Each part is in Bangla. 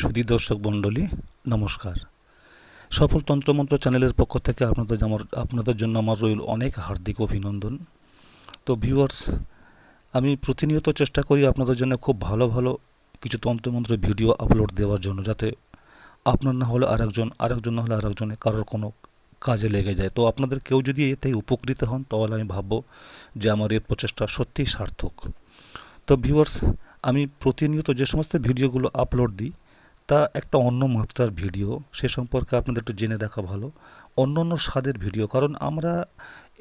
সুধী দর্শক মণ্ডলী নমস্কার। সফল তন্ত্রমন্ত্র চ্যানেলের পক্ষ থেকে আপনাদের জন্য আমার রইল অনেক হার্দিক অভিনন্দন। তো ভিউয়ার্স, আমি প্রতিনিয়ত চেষ্টা করি আপনাদের জন্য খুব ভালো ভালো কিছু তন্ত্রমন্ত্র ভিডিও আপলোড দেওয়ার জন্য, যাতে আপনার না হলে আরেকজন না হলে আরেকজনে কারোর কোনো কাজে লেগে যায়। তো আপনাদের কেউ যদি এতে উপকৃত হন তাহলে আমি ভাববো যে আমার এই প্রচেষ্টা সত্যিই সার্থক। তো ভিউয়ার্স, আমি প্রতিনিয়ত যে সমস্ত ভিডিওগুলো আপলোড দিই তা একটা অন্য মাত্রার ভিডিও, সে সম্পর্কে আপনাদের একটু জেনে রাখা ভালো। অন্য স্বাদের ভিডিও, কারণ আমরা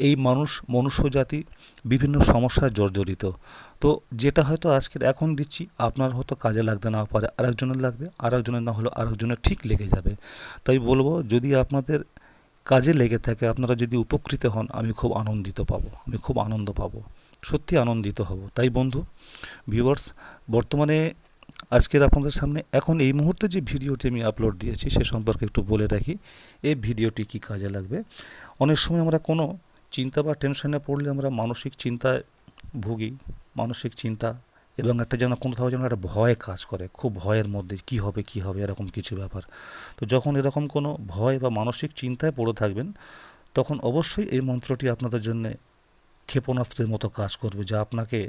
এই মনুষ্য জাতি বিভিন্ন সমস্যায় জর্জরিত। তো যেটা হয়তো এখন দিচ্ছি আপনার হয়তো কাজে লাগতে না পারে, আরেকজনের লাগবে, আরেকজনের না হলে আরেকজনের ঠিক লেগে যাবে। তাই বলবো, যদি আপনাদের কাজে লেগে থাকে, আপনারা যদি উপকৃত হন, আমি খুব আনন্দ পাবো, সত্যি আনন্দিত হব। তাই বন্ধু ভিউয়ার্স, বর্তমানে আজকের আপনাদের সামনে এখন এই মুহূর্তে যে ভিডিওটি আমি আপলোড দিয়েছি সে সম্পর্কে একটু বলে রাখি। এই ভিডিওটি কি কাজে লাগবে। অনেক সময় আমরা কোনো চিন্তা বা টেনশনে পড়লে আমরা মানসিক চিন্তায় ভুগি, মানসিক চিন্তা এবং একটা যেন কোথাও যেন একটা ভয় কাজ করে, খুব ভয়ের মধ্যে কি হবে এরকম কিছু ব্যাপার। তো যখন এরকম কোনো ভয় বা মানসিক চিন্তায় পড়ে থাকবেন, তখন অবশ্যই এই মন্ত্রটি আপনাদের জন্য ক্ষেপণাস্ত্রের মতো কাজ করবে, যা আপনাকে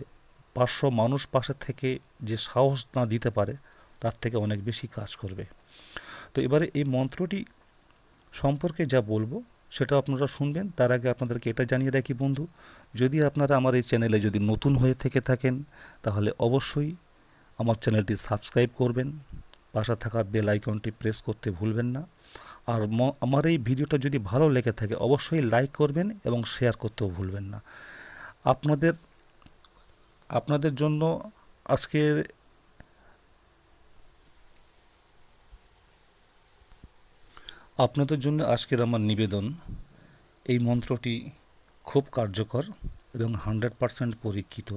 500 মানুষ পাশে থেকে যে সাহস না দিতে পারে তার থেকে অনেক বেশি কাজ করবে। তো এবারে এই মন্ত্রটি সম্পর্কে যা বলবো সেটা আপনারা শুনবেন। তার আগে আপনাদেরকে এটা জানিয়ে রাখি বন্ধু, যদি আপনারা আমার এই চ্যানেলে যদি নতুন হয়ে থেকে থাকেন তাহলে অবশ্যই আমার চ্যানেলটি সাবস্ক্রাইব করবেন, পাশে থাকা বেল আইকনটি প্রেস করতে ভুলবেন না। আর আমার এই ভিডিওটা যদি ভালো লেগে থাকে অবশ্যই লাইক করবেন এবং শেয়ার করতেও ভুলবেন না। আপনাদের জন্য আজকের আমার নিবেদন, এই মন্ত্রটি খুব কার্যকর এবং 100% পরীক্ষিত।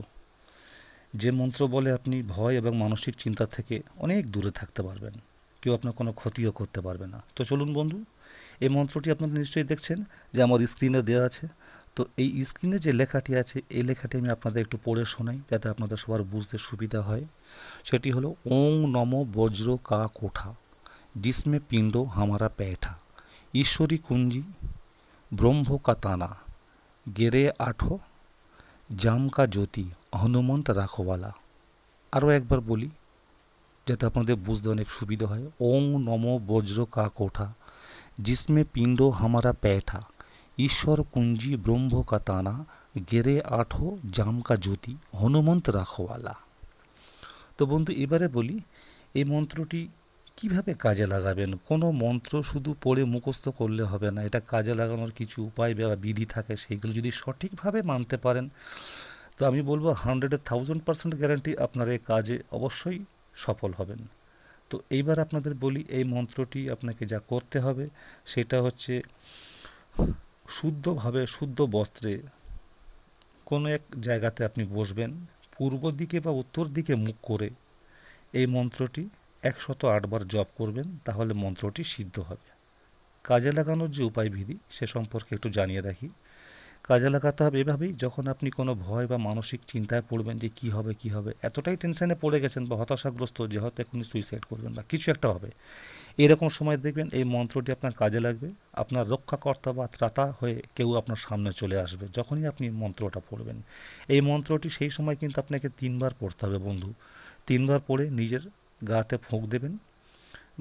যে মন্ত্র বলে আপনি ভয় এবং মানসিক চিন্তা থেকে অনেক দূরে থাকতে পারবেন, কেউ আপনার কোনো ক্ষতিও করতে পারবে না। তো চলুন বন্ধু, এই মন্ত্রটি আপনারা নিশ্চয়ই দেখছেন যে আমার স্ক্রিনে দেওয়া আছে। তো এই স্ক্রিনে যে লেখাটি আছে এই লেখাটি আমি আপনাদের একটু পড়ে শোনাই, যাতে আপনাদের সবার বুঝতে সুবিধা হয়। সেটি হলো ওং নমো বজ্র কা কোঠা, जिसमें पिंडो हमारा पैठा, ईश्वरी कुंजी ब्रह्म का ताना, गेरे आठो জাম কা জ্যোতি, হনুমন্ত রাখোয়ালা। আরও একবার বলি যাতে আপনাদের বুঝতে অনেক সুবিধা হয়। ওং নমো বজ্র কা কোঠা, जिसमें पिंडो हमारा पैठा, ঈশ্বর কুঞ্জি ব্রহ্ম কা তানা, গেরে আঠো জাম কা জ্যোতি, হনুমন্ত রাখোয়ালা। তো বন্ধু এবারে বলি এই মন্ত্রটি কিভাবে কাজে লাগাবেন। কোনো মন্ত্র শুধু পড়ে মুখস্থ করলে হবে না, এটা কাজে লাগানোর কিছু উপায় বা বিধি থাকে, সেইগুলো যদি সঠিকভাবে মানতে পারেন তো আমি বলবো 100,000% গ্যারান্টি আপনার এই কাজে অবশ্যই সফল হবেন। তো এইবার আপনাদের বলি এই মন্ত্রটি আপনাকে যা করতে হবে সেটা হচ্ছে শুদ্ধভাবে শুদ্ধ বস্ত্রে কোনো এক জায়গাতে আপনি বসবেন, পূর্ব দিকে বা উত্তর দিকে মুখ করে এই মন্ত্রটি 108 বার জপ করবেন, তাহলে মন্ত্রটি সিদ্ধ হবে। কাজে লাগানোর যে উপায় বিধি সে সম্পর্কে একটু জানিয়ে রাখি। কাজে লাগাতে হবে এভাবেই, যখন আপনি কোনো ভয় বা মানসিক চিন্তায় পড়বেন যে কি হবে, এতটাই টেনশনে পড়ে গেছেন বা হতাশাগ্রস্ত যে হয়তো এখনই সুইসাইড করবেন বা কিছু একটা হবে, এরকম সময় দেখবেন এই মন্ত্রটি আপনার কাজে লাগবে। আপনার রক্ষাকর্তা বা ত্রাতা হয়ে কেউ আপনার সামনে চলে আসবে যখনই আপনি মন্ত্রটা পড়বেন। এই মন্ত্রটি সেই সময় কিন্তু আপনাকে 3 বার পড়তে হবে বন্ধু। 3 বার পড়ে নিজের গাতে ফুঁক দেবেন,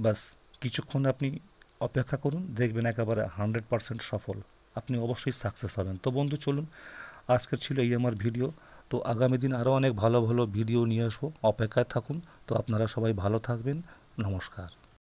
বাস কিছুক্ষণ আপনি অপেক্ষা করুন, দেখবেন একেবারে 100% সফল, আপনি অবশ্যই সাকসেস হবেন। তো বন্ধু চলুন, আজকের ছিল এই আমার ভিডিও। তো আগামী দিন আরও অনেক ভালো ভালো ভিডিও নিয়ে আসবো, অপেক্ষায় থাকুন। তো আপনারা সবাই ভালো থাকবেন, নমস্কার।